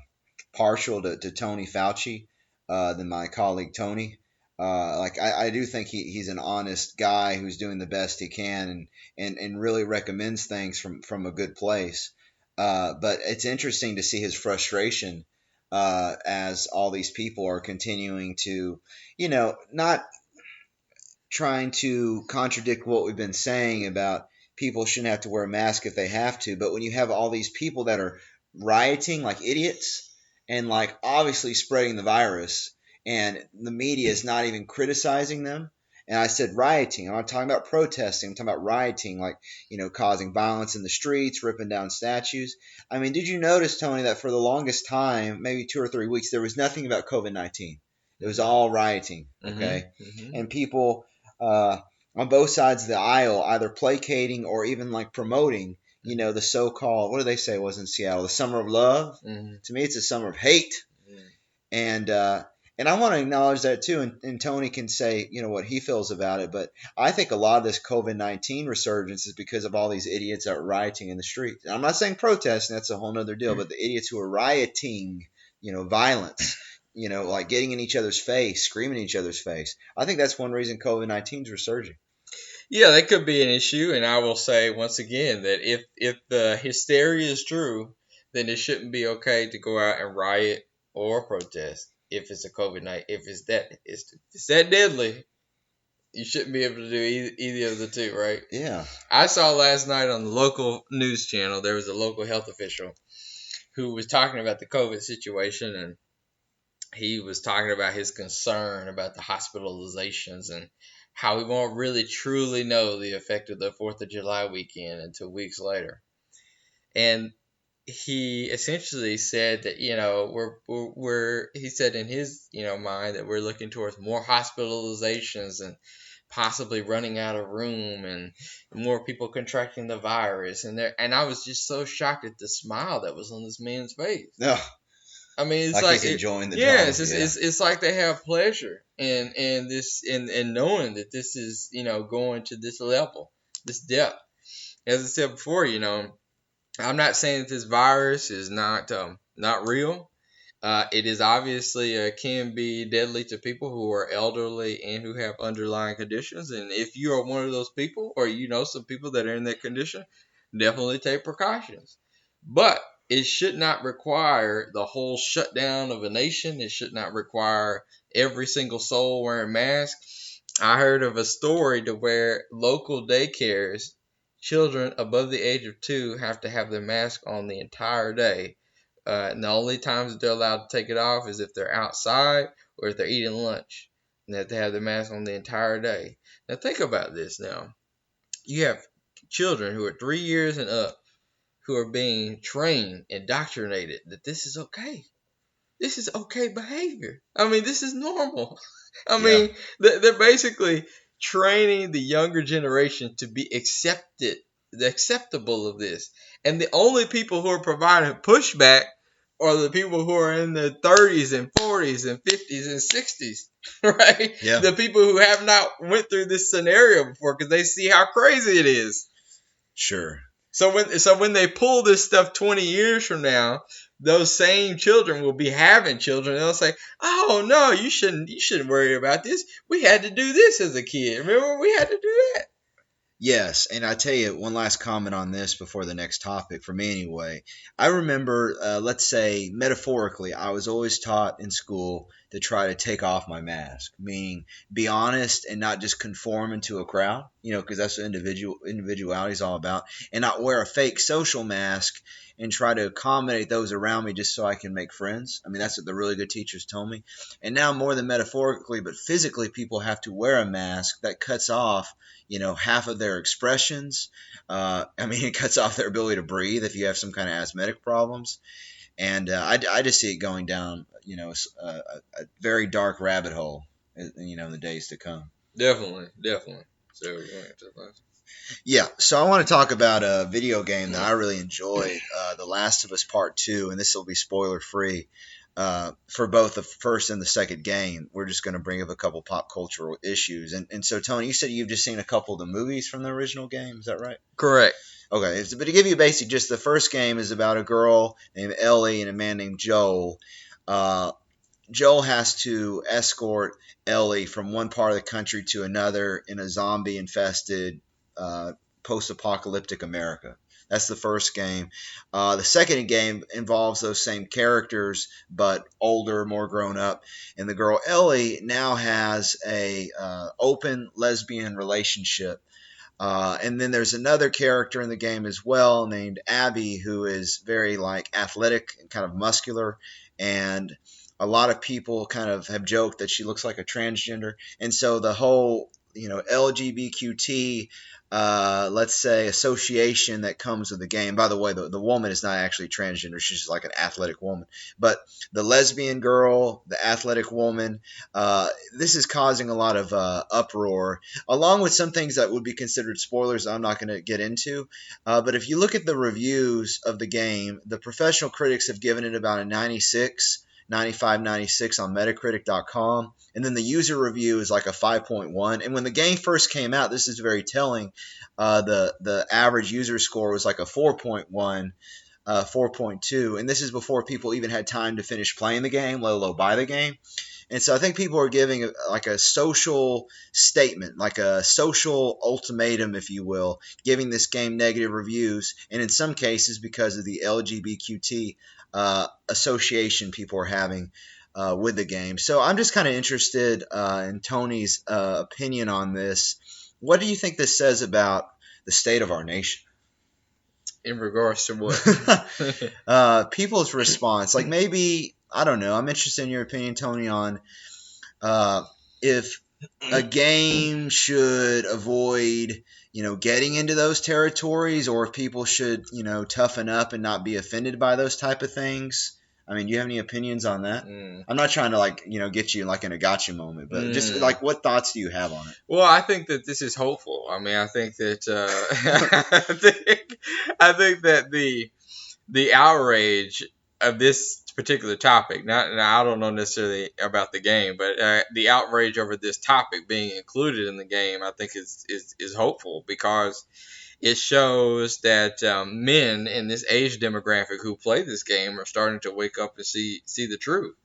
partial to Tony Fauci than my colleague Tony. I do think he's an honest guy who's doing the best he can and really recommends things from a good place. But it's interesting to see his frustration as all these people are continuing to, not trying to contradict what we've been saying about people shouldn't have to wear a mask if they have to. But when you have all these people that are rioting like idiots and like obviously spreading the virus, and the media is not even criticizing them. And I said rioting. I'm not talking about protesting. I'm talking about rioting, like, causing violence in the streets, ripping down statues. I mean, did you notice, Tony, that for the longest time, maybe 2 or 3 weeks, there was nothing about COVID-19. It was all rioting, okay? Mm-hmm. And people on both sides of the aisle, either placating or even like promoting, the so-called, what do they say it was in Seattle, the summer of love. Mm-hmm. To me, it's a summer of hate. And I want to acknowledge that too. And Tony can say, what he feels about it. But I think a lot of this COVID-19 resurgence is because of all these idiots that are rioting in the streets. And I'm not saying protesting, that's a whole nother deal. But the idiots who are rioting, violence, like getting in each other's face, screaming in each other's face. I think that's one reason COVID-19 is resurging. Yeah, that could be an issue. And I will say once again that if the hysteria is true, then it shouldn't be okay to go out and riot or protest if it's a COVID-19. If it's that deadly, you shouldn't be able to do either of the two, right? Yeah. I saw last night on the local news channel, there was a local health official who was talking about the COVID situation, and he was talking about his concern about the hospitalizations and how we won't really truly know the effect of the 4th of July weekend until weeks later. And he essentially said that, he said in his, mind that we're looking towards more hospitalizations and possibly running out of room and more people contracting the virus. And I was just so shocked at the smile that was on this man's face. No. I mean, it's like he's enjoying the yeah, drive. It's like they have pleasure and this and knowing that this is, going to this level, this depth. As I said before, I'm not saying that this virus is not real. It is obviously can be deadly to people who are elderly and who have underlying conditions. And if you are one of those people, or some people that are in that condition, definitely take precautions. But it should not require the whole shutdown of a nation. It should not require every single soul wearing masks. I heard of a story to where local daycares, children above the age of 2 have to have their mask on the entire day. And the only times that they're allowed to take it off is if they're outside or if they're eating lunch. And they have to have their mask on the entire day. Now think about this now. You have children who are 3 years and up who are being trained, indoctrinated that this is okay. This is okay behavior. I mean, this is normal. I mean, they're basically training the younger generation to be acceptable of this. And the only people who are providing pushback are the people who are in their 30s and 40s and 50s and 60s, right? Yeah. The people who have not went through this scenario before because they see how crazy it is. Sure. So when they pull this stuff 20 years from now, those same children will be having children. And they'll say, "Oh no, you shouldn't worry about this. We had to do this as a kid. Remember, we had to do that." Yes, and I tell you one last comment on this before the next topic, for me anyway. I remember, let's say metaphorically, I was always taught in school to try to take off my mask, meaning be honest and not just conform into a crowd, because that's what individuality is all about, and not wear a fake social mask and try to accommodate those around me just so I can make friends. I mean, that's what the really good teachers told me. And now more than metaphorically, but physically, people have to wear a mask that cuts off half of their expressions. It cuts off their ability to breathe if you have some kind of asthmatic problems. And I just see it going down, a very dark rabbit hole, in the days to come. Definitely. So, yeah, so I want to talk about a video game that I really enjoyed, The Last of Us Part 2, and this will be spoiler-free. For both the first and the second game, we're just going to bring up a couple pop cultural issues. And so, Tony, you said you've just seen a couple of the movies from the original game. Is that right? Correct. Okay, but to give you basic, just the first game is about a girl named Ellie and a man named Joel. Joel has to escort Ellie from one part of the country to another in a zombie-infested post-apocalyptic America. That's the first game. The second game involves those same characters, but older, more grown up. And the girl Ellie now has a open lesbian relationship. And then there's another character in the game as well named Abby, who is very athletic and kind of muscular. And a lot of people kind of have joked that she looks like a transgender. And so the whole LGBQT, let's say, association that comes with the game. By the way, the woman is not actually transgender; she's just like an athletic woman. But the lesbian girl, the athletic woman, this is causing a lot of uproar, along with some things that would be considered spoilers. I'm not going to get into. But if you look at the reviews of the game, the professional critics have given it about a 96. 95, 96 on Metacritic.com, and then the user review is like a 5.1. And when the game first came out, this is very telling. The average user score was like a 4.1, 4.2, and this is before people even had time to finish playing the game, let alone buy the game. And so I think people are giving like a social statement, like a social ultimatum, if you will, giving this game negative reviews, and in some cases because of the LGBTQT association people are having with the game. So I'm just kind of interested in Tony's opinion on this. What do you think this says about the state of our nation? In regards to what? People's response. Like maybe, I don't know, I'm interested in your opinion, Tony, on if a game should avoid, getting into those territories, or if people should, toughen up and not be offended by those type of things. I mean, do you have any opinions on that? I'm not trying to get you like in a gotcha moment, but just like, what thoughts do you have on it? Well, I think that this is hopeful. I mean, I think that I think that the outrage of this particular topic, I don't know necessarily about the game, but the outrage over this topic being included in the game, I think is hopeful, because it shows that men in this age demographic who play this game are starting to wake up and see the truth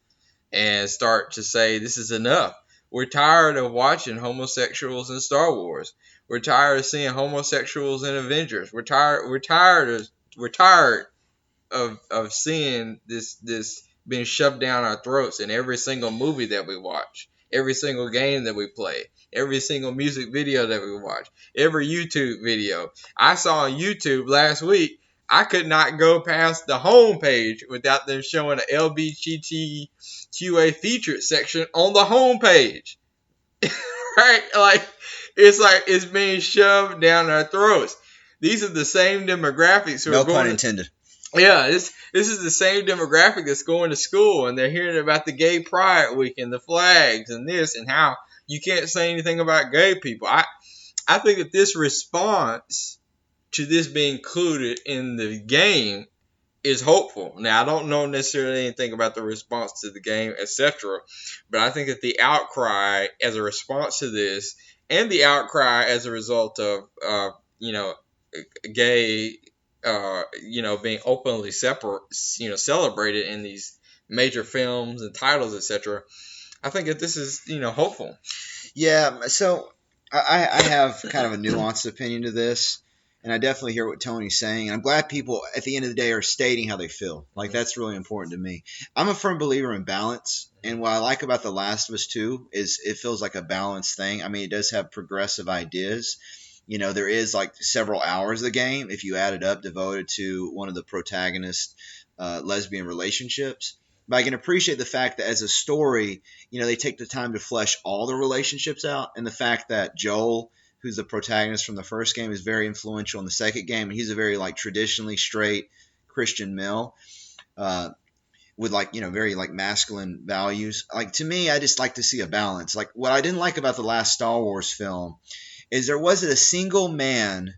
and start to say, this is enough. We're tired of watching homosexuals in Star Wars. We're tired of seeing homosexuals in Avengers. We're tired of seeing this being shoved down our throats in every single movie that we watch, every single game that we play, every single music video that we watch, every YouTube video. I saw on YouTube last week, I could not go past the home page without them showing an LGBTQA featured section on the home page. Right? Like it's being shoved down our throats. These are the same demographics who no are going pun intended. Yeah, this is the same demographic that's going to school, and they're hearing about the gay pride week and the flags and this, and how you can't say anything about gay people. I think that this response to this being included in the game is hopeful. Now, I don't know necessarily anything about the response to the game, etc., but I think that the outcry as a response to this, and the outcry as a result of gay being openly celebrated in these major films and titles, etc. I think that this is, hopeful. Yeah, so I have kind of a nuanced opinion to this, and I definitely hear what Tony's saying. I'm glad people at the end of the day are stating how they feel. Like, that's really important to me. I'm a firm believer in balance, and what I like about The Last of Us 2 is it feels like a balanced thing. I mean, it does have progressive ideas. There is like several hours of the game, if you add it up, devoted to one of the protagonist lesbian relationships. But I can appreciate the fact that as a story, they take the time to flesh all the relationships out, and the fact that Joel, who's the protagonist from the first game, is very influential in the second game, and he's a very traditionally straight Christian male with very masculine values. Like, to me, I just like to see a balance. Like, what I didn't like about the last Star Wars film is there wasn't a single man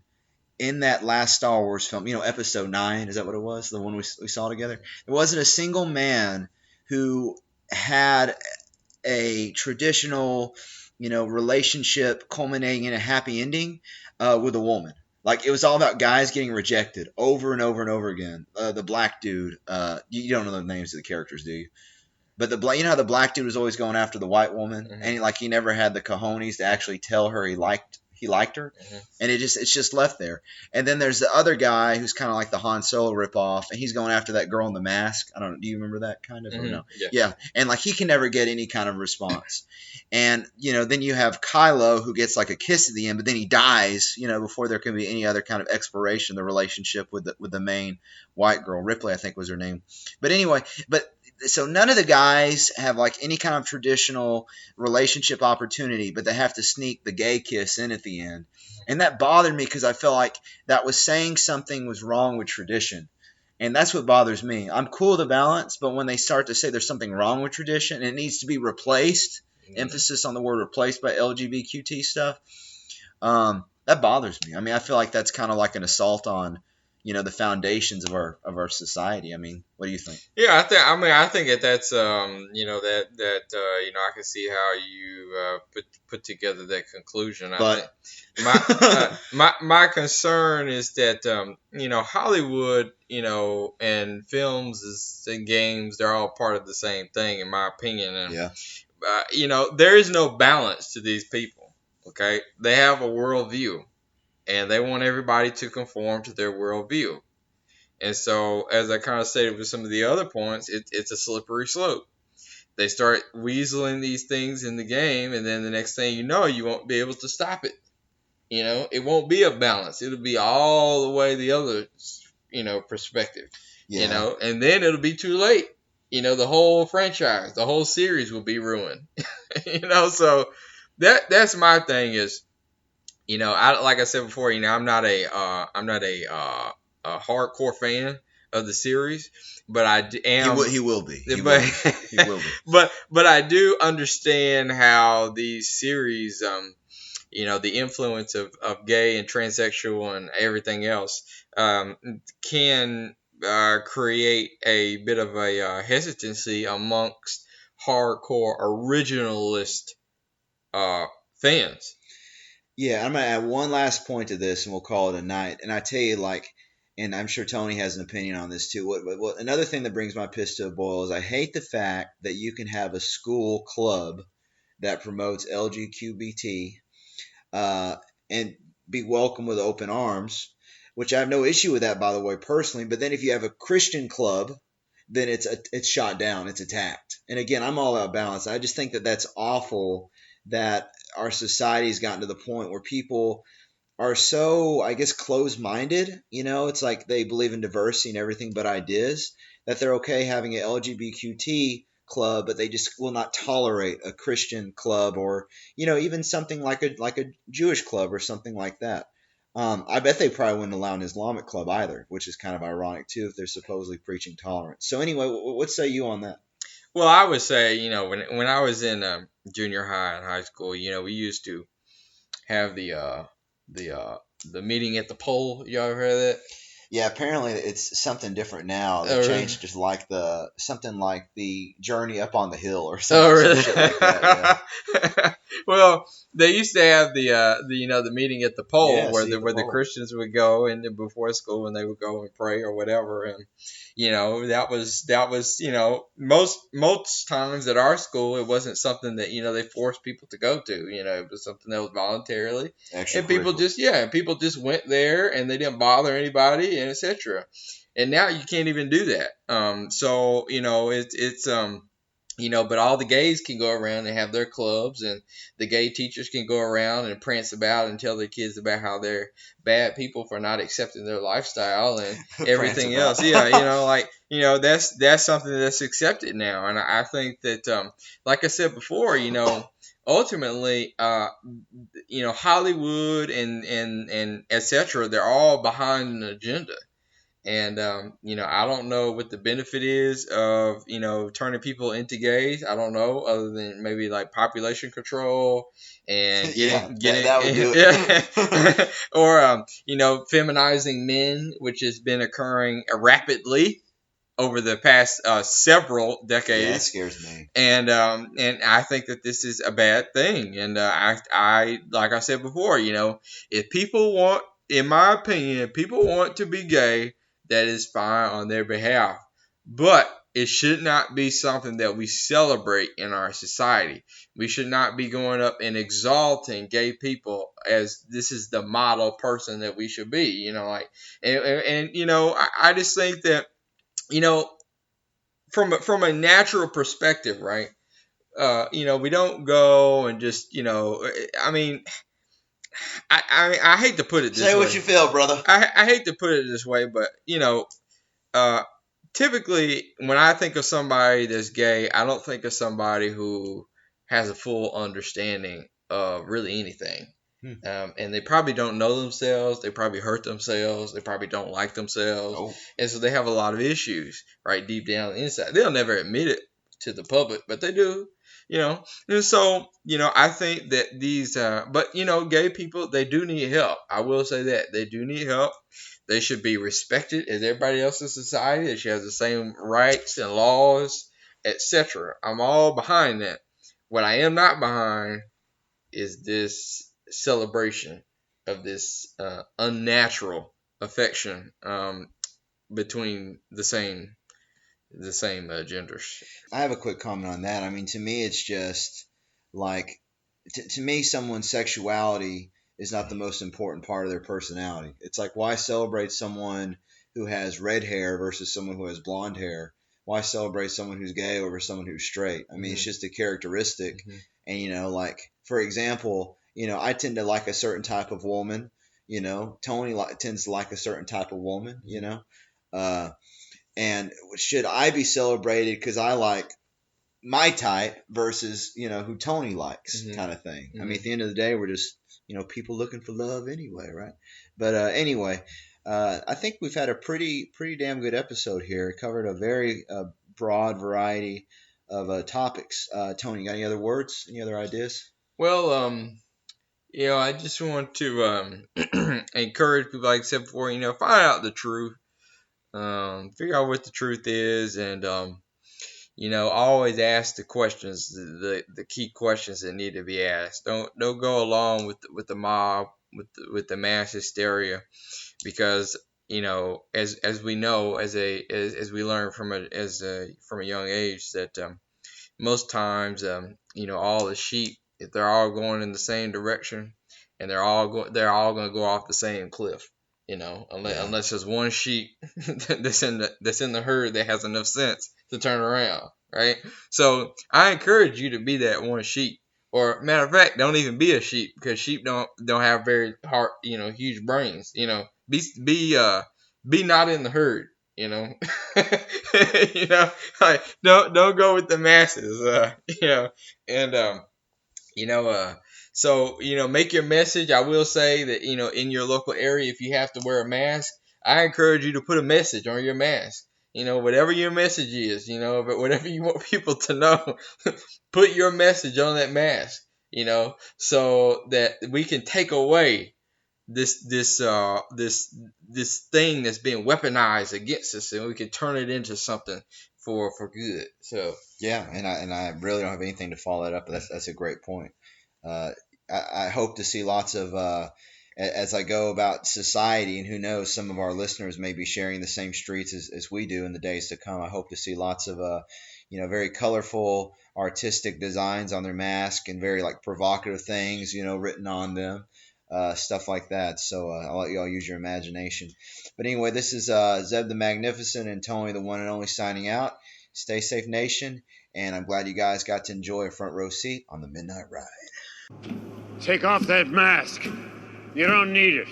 in that last Star Wars film, Episode 9, is that what it was? The one we saw together? There wasn't a single man who had a traditional, relationship culminating in a happy ending with a woman. Like, it was all about guys getting rejected over and over and over again. The black dude, you don't know the names of the characters, do you? But how the black dude was always going after the white woman, mm-hmm. and he never had the cojones to actually tell her he liked her, mm-hmm. and it's just left there. And then there's the other guy who's kind of like the Han Solo ripoff, and he's going after that girl in the mask. I don't know. Do you remember that kind of? Mm-hmm. Or no? Yeah. And he can never get any kind of response. And then you have Kylo, who gets a kiss at the end, but then he dies. Before there can be any other kind of exploration of the relationship with the main white girl. Ripley, I think, was her name. But anyway, so none of the guys have like any kind of traditional relationship opportunity, but they have to sneak the gay kiss in at the end. And that bothered me because I felt like that was saying something was wrong with tradition. And that's what bothers me. I'm cool with the balance, but when they start to say there's something wrong with tradition and it needs to be replaced, emphasis on the word replaced by LGBTQT stuff, that bothers me. I mean, I feel like that's kind of like an assault on, the foundations of our society. I mean, what do you think? Yeah, I think that's I can see how you put together that conclusion. But My concern is that Hollywood, and films and games, they're all part of the same thing, in my opinion. And yeah, there is no balance to these people. Okay, they have a worldview, and they want everybody to conform to their worldview. And so, as I kind of stated with some of the other points, it's a slippery slope. They start weaseling these things in the game, and then the next thing you know, you won't be able to stop it. It won't be a balance. It'll be all the way the other, perspective. yeah. And then it'll be too late. The whole franchise, the whole series will be ruined. So that's my thing is, like I said before, I'm not a hardcore fan of the series, but I am. He will be. He but, will be. But I do understand how these series, the influence of gay and transsexual and everything else, can create a bit of a hesitancy amongst hardcore originalist fans. Yeah, I'm going to add one last point to this, and we'll call it a night. And I tell you, and I'm sure Tony has an opinion on this too. What another thing that brings my piss to a boil is I hate the fact that you can have a school club that promotes LGBTQT and be welcomed with open arms, which I have no issue with that, by the way, personally. But then if you have a Christian club, then it's shot down, it's attacked. And again, I'm all about balance. I just think that that's awful that our society has gotten to the point where people are so, I guess, closed-minded. It's like they believe in diversity and everything but ideas, that they're okay having an LGBTQT club, but they just will not tolerate a Christian club or, even something like a Jewish club or something like that. I bet they probably wouldn't allow an Islamic club either, which is kind of ironic too if they're supposedly preaching tolerance. So anyway, what say you on that? Well, I would say, when I was in junior high and high school, we used to have the meeting at the pole. You ever heard of that? Yeah, apparently it's something different now. They changed just like something like the journey up on the hill or something. Oh, really? Some shit like that, yeah. Well, they used to have the meeting at the pole, Yeah, where see, where the pole. Christians would go and before school, and they would go and pray or whatever. And that was most times at our school, it wasn't something that they forced people to go to. It was something that was voluntarily, and people just went there and they didn't bother anybody, and etc. And now you can't even do that. So it's but all the gays can go around and have their clubs, and the gay teachers can go around and prance about and tell their kids about how they're bad people for not accepting their lifestyle and everything else. Yeah, that's something that's accepted now. And I think that, like I said before, ultimately, Hollywood and etc., they're all behind an agenda. And, I don't know what the benefit is of, turning people into gays. I don't know, other than maybe like population control and that would do it. or, feminizing men, which has been occurring rapidly over the past several decades. Yeah, that scares me. And I think that this is a bad thing. And I like I said before, if people want, in my opinion, if people want to be gay, that is fine on their behalf. But it should not be something that we celebrate in our society. We should not be going up and exalting gay people as this is the model person that we should be. I just think that, from a natural perspective, right? We don't go and just, I hate to put it this way. Say what you feel, brother. I hate to put it this way, but typically, when I think of somebody that's gay, I don't think of somebody who has a full understanding of really anything. And they probably don't know themselves. They probably hurt themselves. They probably don't like themselves. Oh. And so they have a lot of issues right deep down inside. They'll never admit it to the public, but they do. And so, I think that these, but, gay people, they do need help. I will say that. They do need help. They should be respected as everybody else in society. They should have the same rights and laws, etc. I'm all behind that. What I am not behind is this celebration of this unnatural affection between the same genders. I have a quick comment on that. I mean, to me, it's just like, to me, someone's sexuality is not the most important part of their personality. It's like, why celebrate someone who has red hair versus someone who has blonde hair? Why celebrate someone who's gay over someone who's straight? I mean, it's just a characteristic. And, like, for example, I tend to like a certain type of woman. Tony tends to like a certain type of woman, and should I be celebrated because I like my type versus, who Tony likes, kind of thing. I mean, at the end of the day, we're just, people looking for love anyway, right? But anyway, I think we've had a pretty damn good episode here. It covered a very broad variety of topics. Tony, got any other words? Any other ideas? Well, I just want to encourage people, like I said before, find out the truth. Figure out what the truth is, and always ask the questions, the key questions that need to be asked. Don't go along with the mob, with the mass hysteria, because as we know, as we learn from a young age, that most times all the sheep, if they're all going in the same direction, and they're all going to go off the same cliff. Unless there's one sheep that's in the herd that has enough sense to turn around, right? So I encourage you to be that one sheep, or matter of fact, don't even be a sheep, because sheep don't have very hard, huge brains. Be not in the herd. Like, don't go with the masses. So, make your message. I will say that, in your local area, if you have to wear a mask, I encourage you to put a message on your mask. Whatever your message is, but whatever you want people to know, put your message on that mask, so that we can take away this thing that's being weaponized against us, and we can turn it into something for good. So yeah, and I really don't have anything to follow that up, but that's a great point. I hope to see lots of, as I go about society, and who knows, some of our listeners may be sharing the same streets as we do in the days to come. I hope to see lots of, very colorful, artistic designs on their mask, and very provocative things, written on them, stuff like that. So I'll let you all use your imagination. But anyway, this is Zeb the Magnificent and Tony the One and Only signing out. Stay safe, nation, and I'm glad you guys got to enjoy a front row seat on the Midnight Ride. Take off that mask. You don't need it.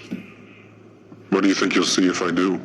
What do you think you'll see if I do?